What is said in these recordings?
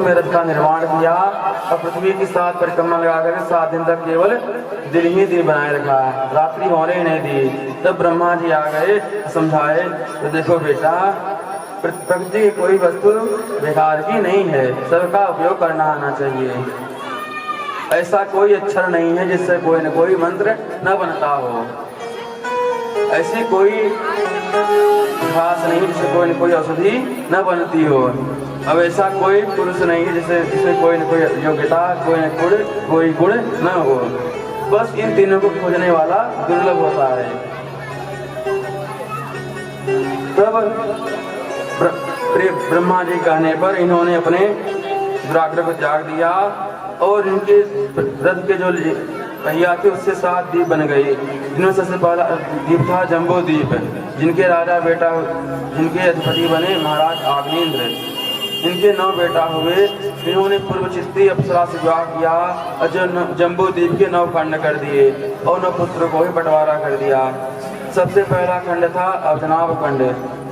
पूर्व में रथ का निर्माण किया और पृथ्वी की 7 परिक्रमा लगाकर 7 दिन तक केवल दिन ही दिन बनाए रखा, रात्रि होने ही नहीं दी। तब ब्रह्मा जी आ गए, समझाए तो देखो बेटा, प्रकृति की कोई वस्तु बेकार की नहीं है, सबका उपयोग करना आना चाहिए। ऐसा कोई अक्षर नहीं है जिससे कोई न कोई मंत्र न बनता हो, ऐसी कोई घास नहीं जिससे कोई न कोई औषधि न बनती हो। अब ऐसा कोई पुरुष नहीं है जिससे कोई न कोई योग्यता, कोई गुण न हो। बस इन तीनों को खोजने वाला दुर्लभ होता है। तब ब्रह्मा जी कहने पर इन्होंने अपने दुराग्रह को त्याग दिया और इनके रथ के जो पहिया थे उससे 7 द्वीप बन गए, जिनमें सबसे पहला द्वीप था जम्बू द्वीप, जिनके राजा बेटा, जिनके अधिपति बने महाराज आग्नेन्द्र। इनके 9 बेटा हुए। इन्होंने पूर्व चित्ती अप्सरा से विवाह किया और जो जम्बू द्वीप के 9 खंड कर दिए और 9 पुत्रों को ही बंटवारा कर दिया। सबसे पहला खंड था अवधनाभ खंड,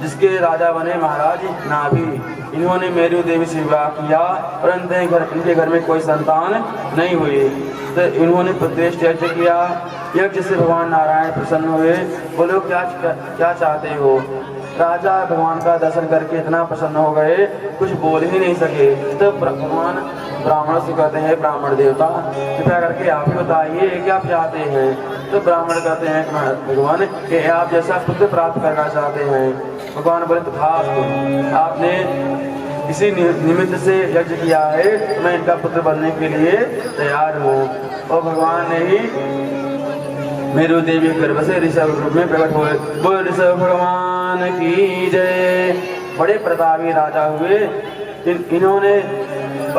जिसके राजा बने महाराज नाभि। इन्होंने मेरू देवी से विवाह किया और इनके घर में कोई संतान नहीं हुई, तो इन्होंने प्रदेश यज्ञ किया। यज्ञ से भगवान नारायण प्रसन्न हुए। बोलो क्या चाहते हो? राजा भगवान का दर्शन करके इतना प्रसन्न हो गए, कुछ बोल ही नहीं सके। तो भगवान ब्राह्मण से कहते हैं, ब्राह्मण देवता कृपया करके आप ही बताइए क्या चाहते हैं। तो ब्राह्मण कहते हैं भगवान कि आप जैसा पुत्र प्राप्त करना चाहते हैं। भगवान बोले तथास्तु, आपने इसी निमित्त से यज्ञ किया है, मैं इनका पुत्र बनने के लिए तैयार हूँ। और भगवान ने ही मेरू देवी गर्भ से ऋषभ रूप में प्रकट हुए। बोल ऋषभ भगवान की जय। बड़े प्रतापी राजा हुए। इन्होंने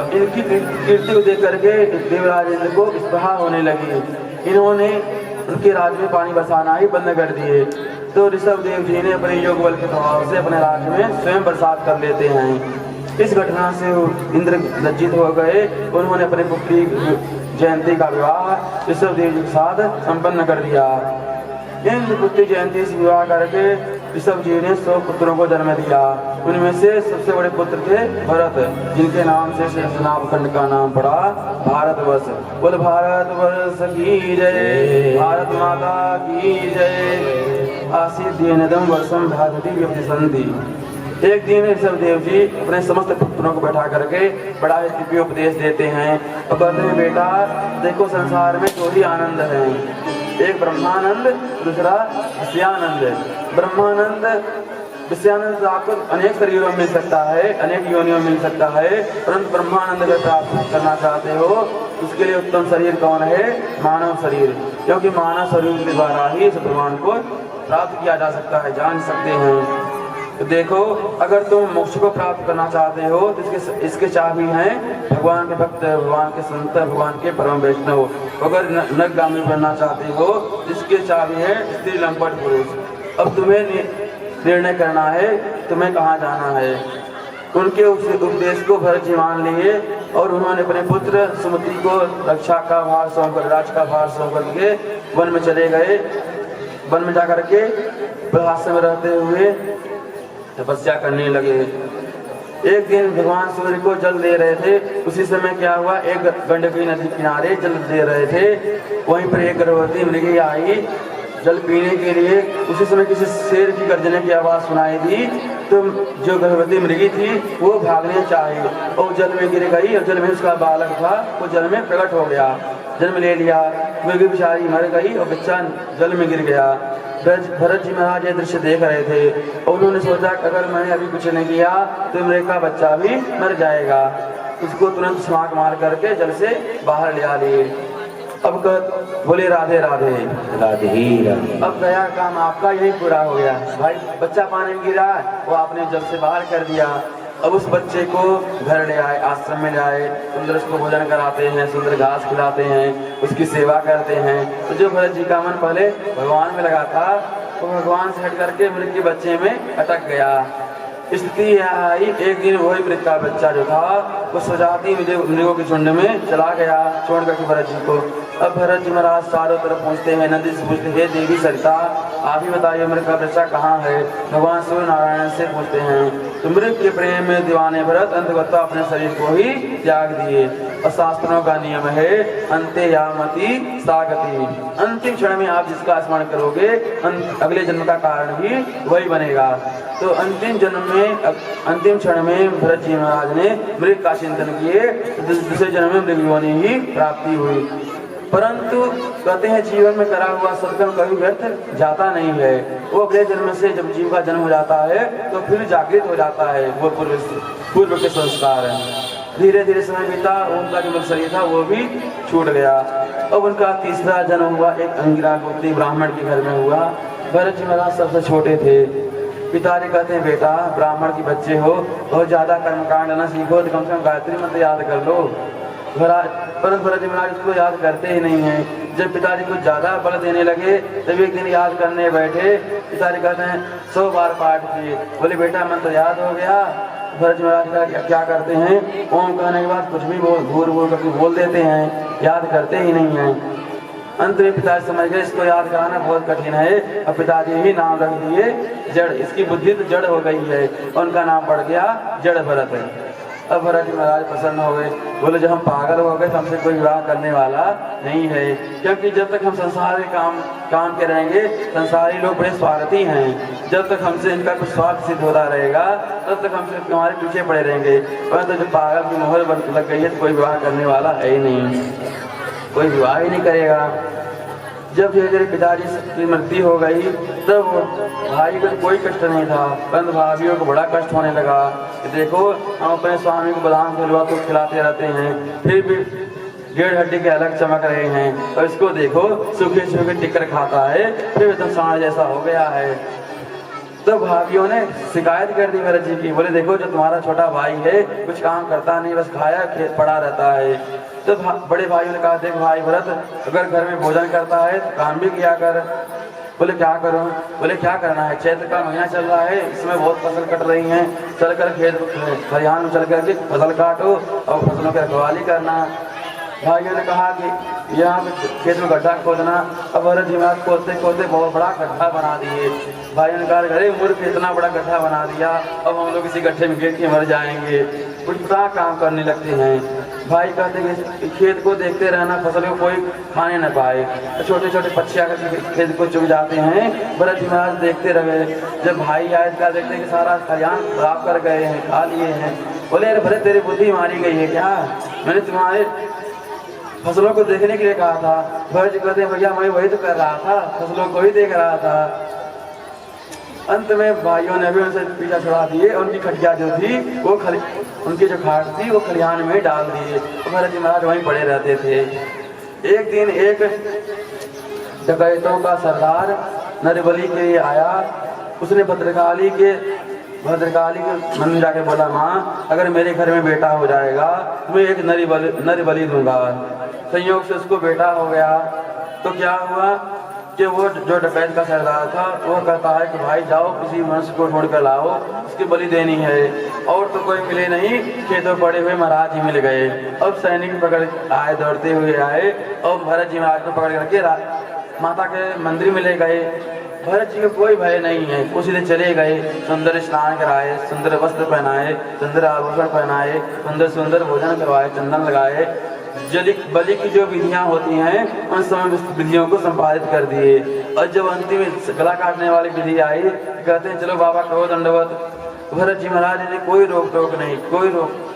इनकी कीर्ति को देख करके देवराज इंद्र को स्पृहा होने लगी। इन्होंने उनके राज्य में पानी बरसाना ही बंद कर दिए। तो ऋषभ देव जी ने अपने योग बल के प्रभाव से अपने राज्य में स्वयं बरसात कर लेते हैं। इस घटना से इंद्र लज्जित हो गए। उन्होंने अपने पुत्री जयंती का विवाह ऋषभ देव जी के साथ संपन्न कर दिया। इंद्र पुत्री जयंती से विवाह करके ऋषभ जी ने 100 पुत्रों को जन्म दिया। उनमें से सबसे बड़े पुत्र थे भरत, जिनके नाम से शेषनाग खंड का नाम पड़ा भारतवर्ष। बोल भारतवर्ष की जय, भारत माता की जय। आसीद्येनदं वर्षम भागवती व्यपतिसन्ति। एक दिन ऋषभ देव जी अपने समस्त पुत्रों को बैठा करके बड़ा ही दिव्य उपदेश देते हैं और कहते हैं, बेटा देखो संसार में 2 ही आनंद हैं, एक ब्रह्मानंद, दूसरा विषयानंद। ब्रह्मानंद, विषयानंद आपको अनेक शरीरों में मिल सकता है, अनेक योनियों में मिल सकता है, परंतु ब्रह्मानंद अगर प्राप्त करना चाहते हो उसके लिए उत्तम शरीर कौन है? मानव शरीर, क्योंकि मानव शरीर के द्वारा ही इस भगवान को प्राप्त किया जा सकता है, जान सकते हैं। तो देखो, अगर तुम मोक्ष को प्राप्त करना चाहते हो तो इसके चाबी हैं भगवान के भक्त, भगवान के संत, भगवान के परम वैष्णव। अगर नरगामी बनना चाहते हो इसके चाबी है स्त्री लंपट पुरुष। अब तुम्हें निर्णय करना है तुम्हें कहाँ जाना है। उनके उपदेश को भरत जी मान लिए और उन्होंने अपने पुत्र सुमति को रक्षा का भार सौंप, राज का भार सौंप करके वन में चले गए। वन में जाकर के प्रहास्य में रहते हुए तपस्या करने लगे। एक दिन भगवान सूर्य को जल दे रहे थे। उसी समय क्या हुआ, एक गंडकी नदी किनारे जल दे रहे थे। वहीं पर एक गर्भवती मृगी आई जल पीने के लिए। उसी समय किसी शेर की गर्जने की आवाज सुनाई दी, तो जो गर्भवती मृगी थी वो भागने चाही और जल में गिर गई और जल में उसका बालक था वो जल में प्रकट हो गया, जन्म ले लिया। मृगी बेचारी मर गई और बच्चा जल में गिर गया। भरत जी महाराज ये दृश्य देख रहे थे और उन्होंने सोचा कि अगर मैंने अभी कुछ नहीं किया तो मेरे का बच्चा भी मर जाएगा। उसको तुरंत छलांग मार करके जल से बाहर ले आ लिए। अब बोले राधे राधे राधे ही राधे। अब गया काम आपका यही पूरा हो गया। भाई बच्चा पानी में गिरा, वो आपने जल से बाहर कर दिया। अब उस बच्चे को घर ले आए, आश्रम में ले आए, सुंदर उसको भोजन कराते हैं, सुंदर घास खिलाते हैं, उसकी सेवा करते हैं। तो जो भरत जी का मन पहले भगवान में लगा था वो भगवान से हट करके मृग के बच्चे में अटक गया। स्थिति आई, एक दिन वही मृग का बच्चा जो था वो सजाती मृगों के झुंड में चला गया छोड़ करके भरत जी को। अब भरत जी महाराज चारों तरफ पूछते हैं, नदी से पूछते हैं, देवी सरिता आप ही बताइए मृग का बच्चा कहाँ है। भगवान सूर्य नारायण से पूछते हैं तो मृग के प्रेम में दीवाने भरत अंतगत अपने शरीर को ही त्याग दिए। और शास्त्रों का नियम है अंते यामति सागति, अंतिम क्षण में आप जिसका स्मरण करोगे अगले जन्म का कारण भी वही बनेगा। तो अंतिम क्षण में भरत जी महाराज ने मृग का चिंतन किए, दूसरे जन्म में मृग योनि ही प्राप्ति हुई। परंतु कहते हैं जीवन में करा हुआ सत्कर्म कभी व्यर्थ जाता नहीं है। वो अगले जन्म से जब जीव का जन्म हो जाता है तो फिर जागृत हो जाता है, वो पूर्व के संस्कार है। धीरे धीरे समय बीता, उनका जो शरीर था वो भी छूट गया। अब उनका तीसरा जन्म हुआ एक अंगिरा गोत्री ब्राह्मण के घर में हुआ। भरत जी महाराज सबसे छोटे थे। पिताजी कहते हैं बेटा ब्राह्मण के बच्चे हो, बहुत ज्यादा कर्मकांड न सीखो तो कम से कम गायत्री मंत्र याद कर लो। परंतु भरत जी महाराज इसको याद करते ही नहीं है। जब पिताजी कुछ ज्यादा बल देने लगे तब एक दिन याद करने बैठे, पिताजी कहते हैं 100 बार पाठ किए। बोले बेटा मंत्र याद हो गया। भरत जी महाराज का क्या करते हैं, ओम कहने के बाद कुछ भी घूर घूर करके बोल देते हैं, याद करते ही नहीं है। अंत में पिताजी समझ गए इसको याद कराना बहुत कठिन है, और पिताजी ही नाम रख दिए जड़। इसकी बुद्धि तो जड़ हो गई है, उनका नाम पड़ गया जड़ भरत है। अब भरत जी महाराज प्रसन्न हो गए, बोले जब हम पागल हो गए तो हमसे कोई विवाह करने वाला नहीं है, क्योंकि जब तक हम संसार के काम के रहेंगे, संसारी लोग बड़े स्वार्थी हैं। जब तक हमसे इनका कुछ स्वार्थ सिद्ध होता रहेगा तब तक हमसे हमारे पीछे पड़े रहेंगे। परंतु जब पागल की मोहर लग गई है तो कोई विवाह करने वाला है ही नहीं, कोई विवाह ही नहीं करेगा। जब धीरे धीरे पिताजी की मृत्यु हो गई तब भाई को कोई कष्ट नहीं था, परंतु भाइयों को बड़ा कष्ट होने लगा कि देखो हम अपने स्वामी को बादाम के हलवा तो खिलाते रहते हैं, फिर भी 1.5 हड्डी के अलग चमक रहे हैं, और इसको देखो सूखे सूखे टिक्कर खाता है, फिर एकदम सांड जैसा हो गया है। तो भाइयों ने शिकायत कर दी भरत जी की। बोले देखो जो तुम्हारा छोटा भाई है कुछ काम करता नहीं, बस खाया खेत पड़ा रहता है। तो बड़े भाइयों ने कहा देख भाई भरत, अगर घर में भोजन करता है तो काम भी किया कर। बोले क्या करूं? बोले क्या करना है, चैत्र का महीना चल रहा है, इसमें बहुत फसल कट रही हैं, चलकर खेत खलिहान में चल करके फसल काटो और फसलों की रखवाली करना। भाइयों ने कहा कि यहाँ पे खेत में गड्ढा खोदना। अब भरत जी महाराज खोदते खोदते बहुत बड़ा गड्ढा बना दिए। भाइयों ने कहा अरे मूर्ख इतना बड़ा गड्ढा बना दिया, अब हम लोग इसी गड्ढे में गिर के मर जाएंगे। उल्टा काम करने लगते हैं। भाई कहते कि खेत को देखते रहना, फसल को कोई खाने न पाए। तो छोटे छोटे पक्षी आकर खेत को चुग जाते हैं। भरत जी महाराज देखते रहे। जब भाई आए क्या देखते कि सारा खलिहान खराब कर गए हैं, खा लिए हैं। बोले अरे भरत तेरी बुद्धि मारी गई है क्या? मैंने तुम्हारे फसलों को देखने के लिए कहा था। भरत जी कहते हैं भैया मैं वही तो कर रहा था, फसलों को ही देख रहा था। अंत में भाइयों ने भी उनसे पीछा छुड़ा दिए। उनकी खटिया जो थी वो उनकी जो खाट थी वो खलिहान में डाल दिए। तो भरत जी महाराज वहीं पड़े रहते थे। एक दिन एक डकैतों का सरदार नरबली के लिए आया। उसने भद्रकाली के मन जाके बोला माँ अगर मेरे घर में बेटा हो जाएगा तो मैं एक नर बलि दूंगा। संयोग से उसको बेटा हो गया। तो क्या हुआ कि वो जो डकैत का सरदार था वो कहता है कि भाई जाओ किसी मनुष्य को ढूंढ कर लाओ, उसकी बलि देनी है। और तो कोई मिले नहीं, खेतों पड़े हुए महाराज ही मिल गए। अब सैनिक पकड़ आए, दौड़ते हुए आए और भरत जी महाराज को पकड़ करके माता के मंदिर में ले गए। भरत जी को कोई भय नहीं है, वो सीधे चले गए। सुंदर स्नान कराए, सुंदर वस्त्र पहनाए, सुंदर आभूषण पहनाए, सुंदर सुंदर भोजन करवाए, चंदन लगाए। बलि की जो विधियां होती हैं उन समय विधियों को संपादित कर दिए। और जब अंतिम गला काटने वाली विधि आई कहते हैं चलो बाबा करो दंडवत। भरत जी महाराज ने कोई रोक टोक नहीं,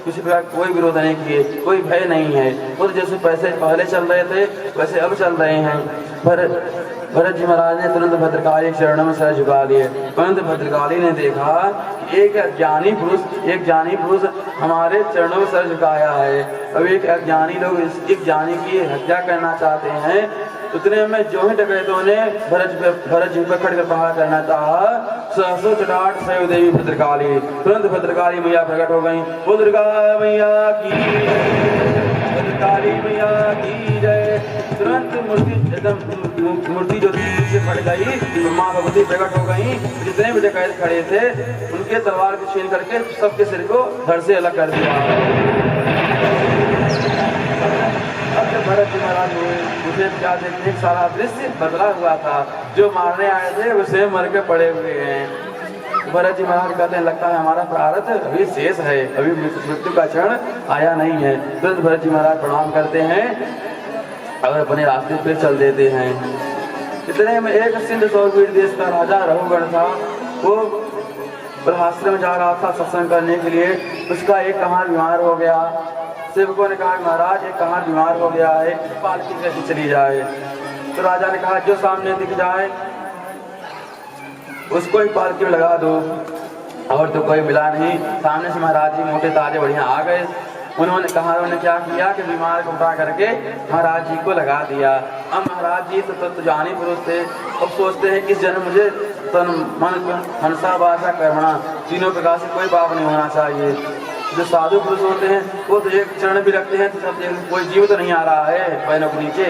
किसी प्रकार कोई विरोध नहीं किए, कोई भय नहीं है। वो जैसे पैसे पहले चल रहे थे वैसे अब चल रहे हैं। भरत जी महाराज ने तुरंत भद्रकाली के चरणों में सर झुका लिए। परंतु भद्रकाली ने देखा कि एक ज्ञानी पुरुष हमारे चरणों में सर झुकाया है। अब एक अज्ञानी लोग एक ज्ञानी की हत्या करना चाहते हैं। उतने में जो ही डकैतों ने भरत जी पर खड़कर प्रहार करना चाहा, सहसो चटाट सयो देवी भद्रकाली। तुरंत भद्रकाली मैया प्रकट हो गई। वो दुर्गा मैया की, भद्रकाली मैया की जय। तुरंत मूर्ति जो थी से फट गई, माँ भगवती प्रकट हो गई। जितने भी डकैत खड़े थे उनके तलवार को छीन करके सबके सिर को धड़ से अलग कर दिया। अब जब भरत जी महाराज हुए मुझे क्या देखने सारा दृश्य बदला हुआ था। जो मारने आए थे उसे मर के पड़े हुए हैं। भरत जी महाराज कहते हैं लगता है हमारा प्रारब्ध अभी शेष है, अभी मृत्यु का क्षण आया नहीं है। तुरंत भरत जी महाराज प्रणाम करते हैं और अपने रास्ते पे चल देते हैं। इतने में एक सिंध सौरवीर देश का राजा रघुगण था, वो आश्रम जा रहा था सत्संग करने के लिए। उसका एक कहार बीमार हो गया। सेवकों ने कहा महाराज एक कहार बीमार हो गया है, पालकी कैसे चली जाए? तो राजा ने कहा जो सामने दिख जाए उसको ही पालकी में लगा दो। और तो कोई मिला नहीं। सामने से महाराज जी मोटे ताजे बढ़िया आ गए। उन्होंने क्या किया कि बीमार को उठा करके महाराज जी को लगा दिया। अब महाराज जी तो जानी पुरुष थे। अब सोचते हैं इस जन्म मुझे तन मन मनसा वाचा कर्मणा तीनों प्रकार से कोई पाप नहीं होना चाहिए। जो साधु पुरुष होते हैं वो तो एक चरण भी रखते हैं तो सब कोई जीव तो नहीं आ रहा है पैरों के नीचे,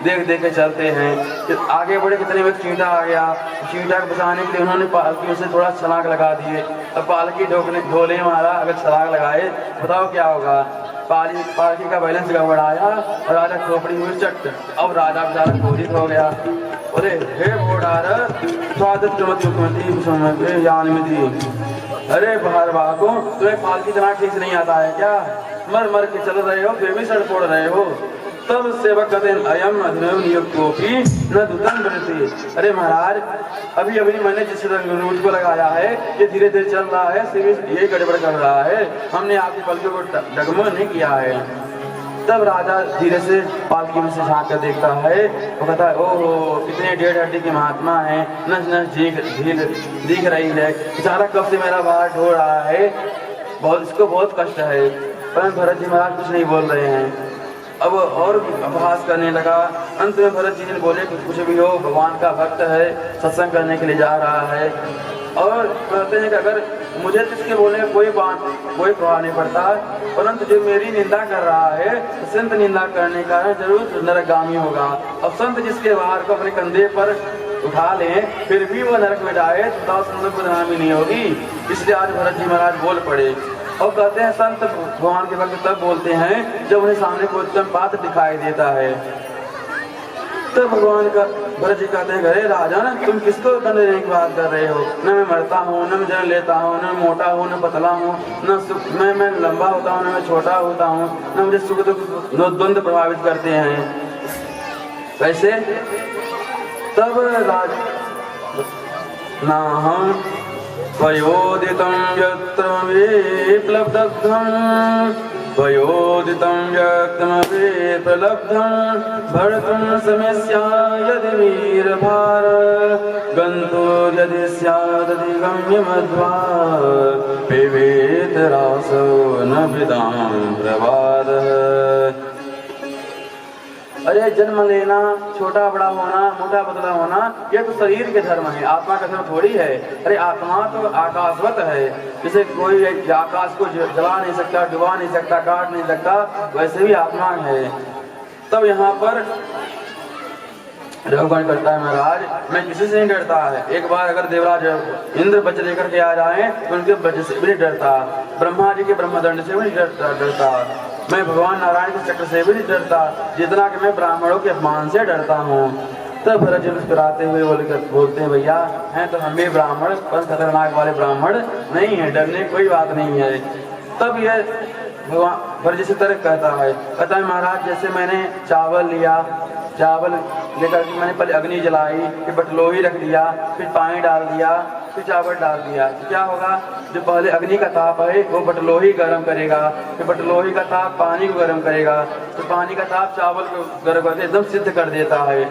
देख देख के चलते हैं। फिर आगे बढ़े कितने में चींटा आ गया। चींटा को बचाने के लिए उन्होंने पालकी से थोड़ा छलांग लगा दिए। अब पालकी ढोले मारा, अगर छलांग लगाए बताओ क्या होगा? पालकी का बैलेंस गड़बड़ाया और राजा खोपड़ी हुई चट। अब राजा बेचारा क्रोधित हो गया। अरे हे घोड़ार स्वागत मुख्यमंत्री, अरे बाहर बाको तुम्हें पालकी चलाना ठीक से नहीं आता है क्या? मर मर के चल रहे हो, फिर भी सड़ फोड़ रहे हो। तब सेवक कहते अयम अधिनव नियुक्तोपि न दुतम बनते। अरे महाराज अभी अभी मैंने जिस रूट को लगाया है ये धीरे धीरे चल रहा है, सिर्फ ये गड़बड़ कर रहा है, हमने आपकी पालकी को डगमग नहीं किया है। तब राजा धीरे से पालकी में से झांक कर देखता है। वो कहता है ओहो कितने डेढ़ हड्डी के महात्मा हैं, नस नस दिख रही है, बेचारा कब से मेरा बाहर ढो रहा है, बहुत इसको बहुत कष्ट है। पर भरत जी महाराज कुछ नहीं बोल रहे हैं। अब और अभ्यास करने लगा। अंत में भरत जी ने बोले कुछ भी हो भगवान का भक्त है, सत्संग करने के लिए जा रहा है। और कहते हैं कि अगर मुझे इसके बोलने का कोई प्रभाव नहीं पड़ता, परंतु जो मेरी निंदा कर रहा है संत निंदा करने का जरूर नरकगामी होगा। अब संत जिसके बाहर को अपने कंधे पर उठा लें फिर भी वो नरक में जाए तो संत को बदनामी नहीं होगी। इसलिए आज भरत जी महाराज बोल पड़े और कहते हैं संत भगवान के भक्त तब बोलते हैं जब उन्हें सामने कोई उत्तम पात्र दिखाई देता है। तो भगवान का भरत जी कहते हैं अरे राजन तुम किसको दंड देने की बात कर रहे हो? न मैं मरता हूँ, न मैं जन्म लेता हूँ, न मैं मोटा हूँ, न पतला हूँ, न मैं लंबा होता हूँ, न मैं छोटा होता हूँ, न मुझे सुख दुख द्वंद्व प्रभावित करते हैं। कैसे? तब राज ना हम वयोदितं यत्र विप्लब्धं वयोदितं यत्तमपि प्रलब्धं भरतं समस्या यदि वीरभार गन्तो यदि स्यादधिगम्यमध्वा पिबेत रासो न विदां प्रवादः। अरे जन्म लेना, छोटा बड़ा होना, मोटा पतला होना ये तो शरीर के धर्म है, आत्मा का धर्म थोड़ी है। अरे आत्मा तो आकाशवत है, जैसे कोई आकाश को जला नहीं सकता, डुबा नहीं सकता, काट नहीं सकता, वैसे भी आत्मा है। तब यहाँ पर रघुगण करता है महाराज मैं किसी से नहीं डरता है। एक बार अगर देवराज इंद्र बच्चे लेकर के आ जाए तो उनके बच्चे से भी नहीं डरता, ब्रह्मा जी के ब्रह्मदंड से भी नहीं डरता, मैं भगवान नारायण के चक्र से भी नहीं डरता, जितना कि मैं ब्राह्मणों के अपमान से डरता हूँ। तब भरत जी मुस्कुराते हुए बोलते हैं भैया हैं तो हम भी ब्राह्मण पर खतरनाक वाले ब्राह्मण नहीं है, डरने कोई बात नहीं है। तब यह भगवान भरत जी से तर्क कहता है महाराज जैसे मैंने चावल लिया, चावल लेकर के मैंने पहले अग्नि जलाई, फिर बटलोही रख दिया, फिर पानी डाल दिया, फिर चावल डाल दिया, तो क्या होगा? जो पहले अग्नि का ताप है वो बटलोही गर्म करेगा, फिर बटलोही का ताप पानी को गर्म करेगा, तो पानी का ताप चावल को गर्म करके एकदम सिद्ध कर देता है।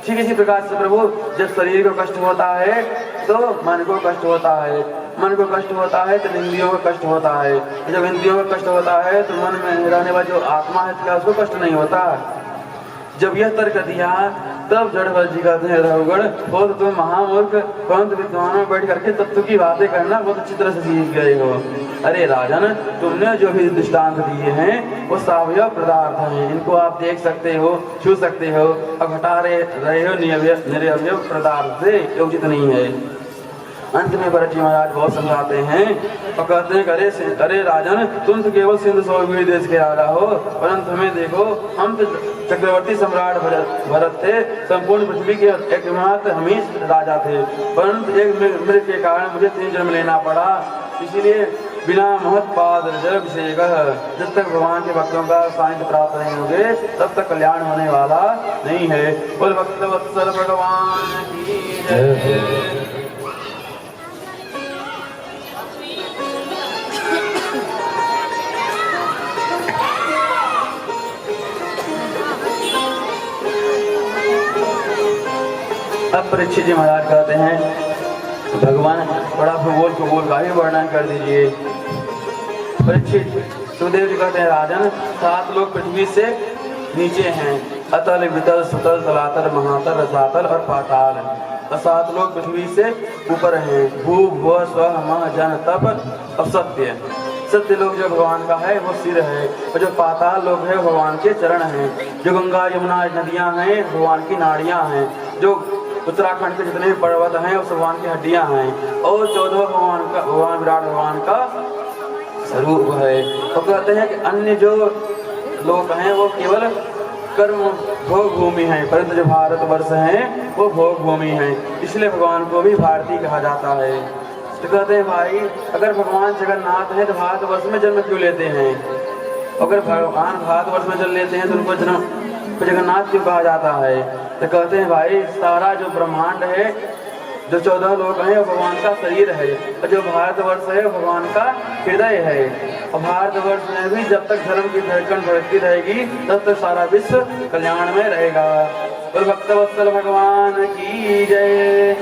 ठीक इसी प्रकार से प्रभु जब शरीर को कष्ट होता है तो मन को कष्ट होता है, मन को कष्ट होता है तो इंद्रियों को कष्ट होता है, जब इंद्रियों को कष्ट होता है तो मन में रहने वाला जो आत्मा है क्या उसको कष्ट नहीं होता? जब यह तर्क दिया तब जड़भरत जी कहते हैं रघुगण हो तो तुम महामूर्ख परंतु विद्वानों में बैठ करके तत्व की बातें करना बहुत अच्छी तरह से सीख गए हो। अरे राजन तुमने जो भी दृष्टांत दिए हैं वो सावयव पदार्थ हैं, इनको आप देख सकते हो, छू सकते हो, अब हटा रहे हो निरवयव पदार्थ से उचित नहीं है। अंत में भरत जी महाराज बहुत समझाते हैं और कहते हैं अरे राजन, तुम तो केवल सिंधु सौवीर देश के राजा हो, परंतु हमें देखो, हम तो चक्रवर्ती सम्राट भरत थे, संपूर्ण पृथ्वी के एकमात्र हम ही राजा थे, परंतु एक मृत्यु के कारण मुझे 3 जन्म लेना पड़ा। इसीलिए बिना महत्पाद अभिषेक, जब तक भगवान के भक्तों का सानिध्य प्राप्त नहीं होंगे तब तक कल्याण होने वाला नहीं है। बोल भक्त वत्सल भगवान की जय। अब परीक्षित जी महाराज कहते हैं भगवान बड़ा भूगोल का ही वर्णन कर दीजिए। परीक्षित सुखदेव जी कहते हैं राजन, 7 लोग पृथ्वी से नीचे हैं, अतल वितल सुतल तलातल महातल रसातल और पाताल, और 7 लोग पृथ्वी से ऊपर हैं, भू भुव स्व मह जन तप और सत्य। सत्य लोग जो भगवान का है वो सिर है, और जो पाताल लोग है भगवान के चरण हैं, जो गंगा यमुना नदियां हैं भगवान की नाड़ियां हैं, जो उत्तराखंड के जितने भी पर्वत हैं उस भगवान की हड्डियां हैं, और 14 भगवान विराट भगवान का स्वरूप है। तो कहते हैं कि अन्य जो लोग हैं वो केवल कर्म भोग भूमि है, परंतु जो भारतवर्ष है वो भोग भूमि है, इसलिए भगवान को भी भारतीय कहा जाता है। तो कहते हैं भाई, अगर भगवान जगन्नाथ है तो भारतवर्ष में जन्म क्यों लेते हैं? अगर भगवान भारतवर्ष में जन्म लेते हैं तो उनको जन्म जगन्नाथ क्यों कहा जाता है? तो कहते हैं भाई, सारा जो ब्रह्मांड है, जो 14 लोग हैं वो भगवान का शरीर है, और जो भारतवर्ष है वो भगवान का हृदय है। और भारतवर्ष में भी जब तक धर्म की धड़कन धड़कती रहेगी तब तक सारा विश्व कल्याण में रहेगा। और भक्तवत्सल भगवान की जय।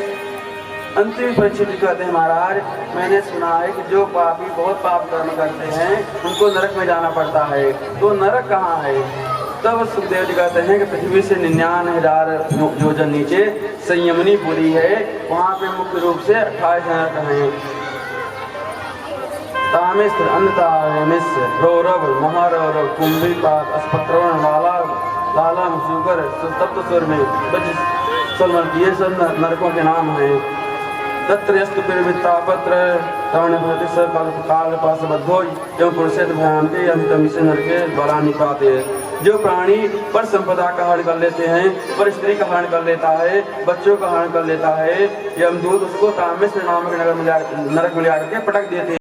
अंतिम परीक्षित कहते हैं महाराज, मैंने सुना है कि जो पापी बहुत पाप कर्म करते हैं उनको नरक में जाना पड़ता है, तो नरक कहाँ है? तब सुखदेव जी कहते हैं कि पृथ्वी से 99,000 योजन नीचे संयमनी पुरी है, वहाँ पे मुख्य रूप से 28 नरक हैं। तामिस्र अन्नतामिस्र रौरव महारौरव कुंभीपात अस्पत्रवण लाला मुसूकर सप्त स्वर में ये सब नरकों के नाम हैं। तत्र यस्तु पिरवितापत्र तवण भरति काल पास बद्धो एवं पुरुषेत भयान के अंतम से नरके द्वारा निपाते। जो प्राणी पर संपदा का हरण कर लेते हैं, पर स्त्री का हरण कर लेता है, बच्चों का हरण कर लेता है, यमदूत उसको तामिस्र नामक नरक में ले आकर के पटक देते हैं।